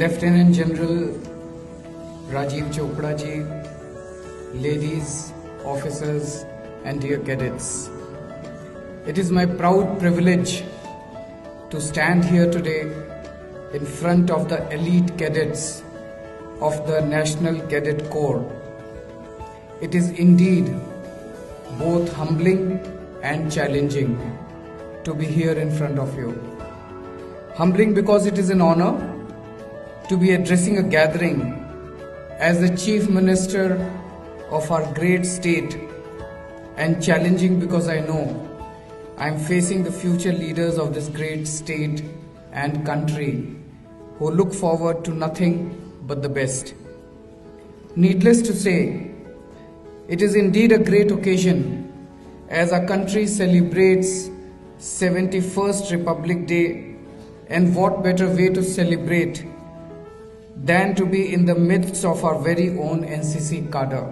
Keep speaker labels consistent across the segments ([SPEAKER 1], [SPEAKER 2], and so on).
[SPEAKER 1] Lieutenant General Rajiv Chopra ji, ladies, officers and dear cadets. It is my proud privilege to stand here today in front of the elite cadets of the National Cadet Corps. It is indeed both humbling and challenging to be here in front of you. Humbling because it is an honor to be addressing a gathering as the Chief Minister of our great state, and challenging because I know I am facing the future leaders of this great state and country who look forward to nothing but the best. Needless to say, it is indeed a great occasion as our country celebrates 71st Republic Day, and what better way to celebrate than to be in the midst of our very own NCC cadre.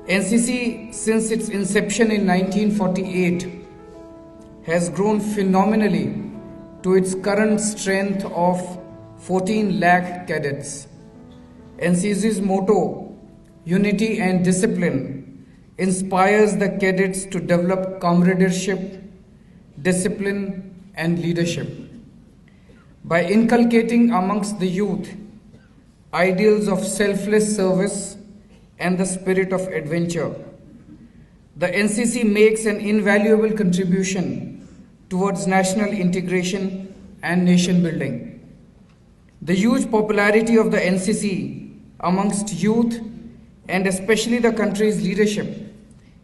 [SPEAKER 1] NCC, since its inception in 1948, has grown phenomenally to its current strength of 14 lakh cadets. NCC's motto, Unity and Discipline, inspires the cadets to develop comradeship, discipline and leadership. By inculcating amongst the youth ideals of selfless service and the spirit of adventure, the NCC makes an invaluable contribution towards national integration and nation building. The huge popularity of the NCC amongst youth and especially the country's leadership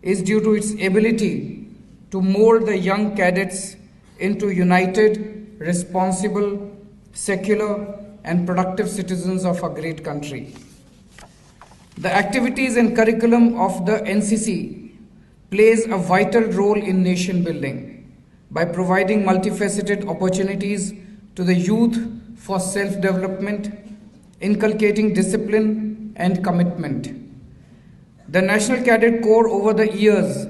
[SPEAKER 1] is due to its ability to mold the young cadets into united, responsible, secular and productive citizens of our great country. The activities and curriculum of the NCC plays a vital role in nation building by providing multifaceted opportunities to the youth for self-development, inculcating discipline and commitment. The National Cadet Corps over the years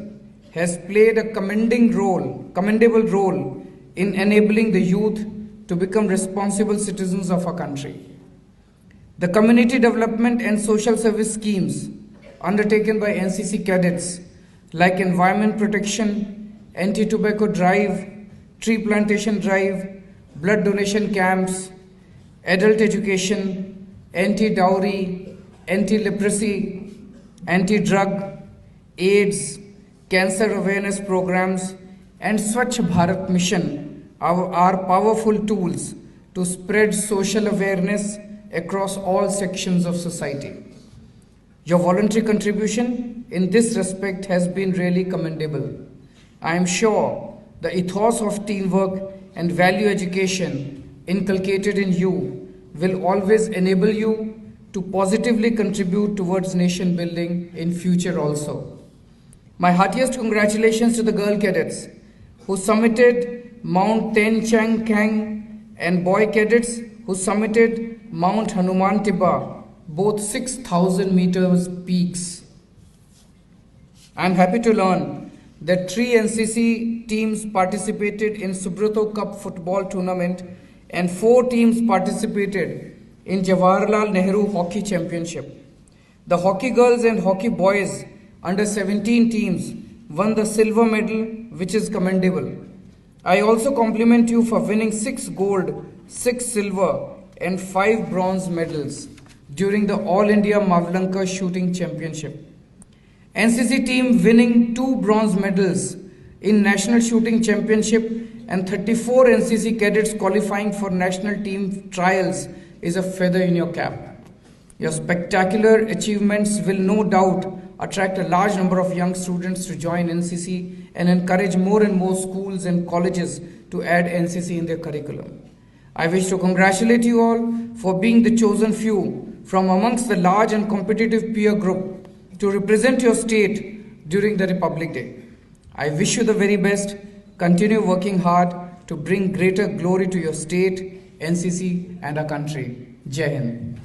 [SPEAKER 1] has played a commendable role in enabling the youth to become responsible citizens of our country. The community development and social service schemes undertaken by NCC cadets like environment protection, anti-tobacco drive, tree plantation drive, blood donation camps, adult education, anti-dowry, anti-leprosy, anti-drug, AIDS, cancer awareness programs and Swachh Bharat Mission are powerful tools to spread social awareness across all sections of society. Your voluntary contribution in this respect has been really commendable. I am sure the ethos of teamwork and value education inculcated in you will always enable you to positively contribute towards nation building in future also. My heartiest congratulations to the girl cadets who summited Mount Ten Chang Kang and boy cadets who summited Mount Hanuman Tibba, both 6,000 meters peaks. I am happy to learn that 3 NCC teams participated in Subrato Cup football tournament and 4 teams participated in Jawaharlal Nehru Hockey Championship. The hockey girls and hockey boys under 17 teams won the silver medal, which is commendable. I also compliment you for winning 6 gold, 6 silver and 5 bronze medals during the All India Mavlanka Shooting Championship. NCC team winning 2 bronze medals in National Shooting Championship and 34 NCC cadets qualifying for national team trials is a feather in your cap. Your spectacular achievements will no doubt attract a large number of young students to join NCC and encourage more and more schools and colleges to add NCC in their curriculum. I wish to congratulate you all for being the chosen few from amongst the large and competitive peer group to represent your state during the Republic Day. I wish you the very best. Continue working hard to bring greater glory to your state, NCC and our country. Jai Hind.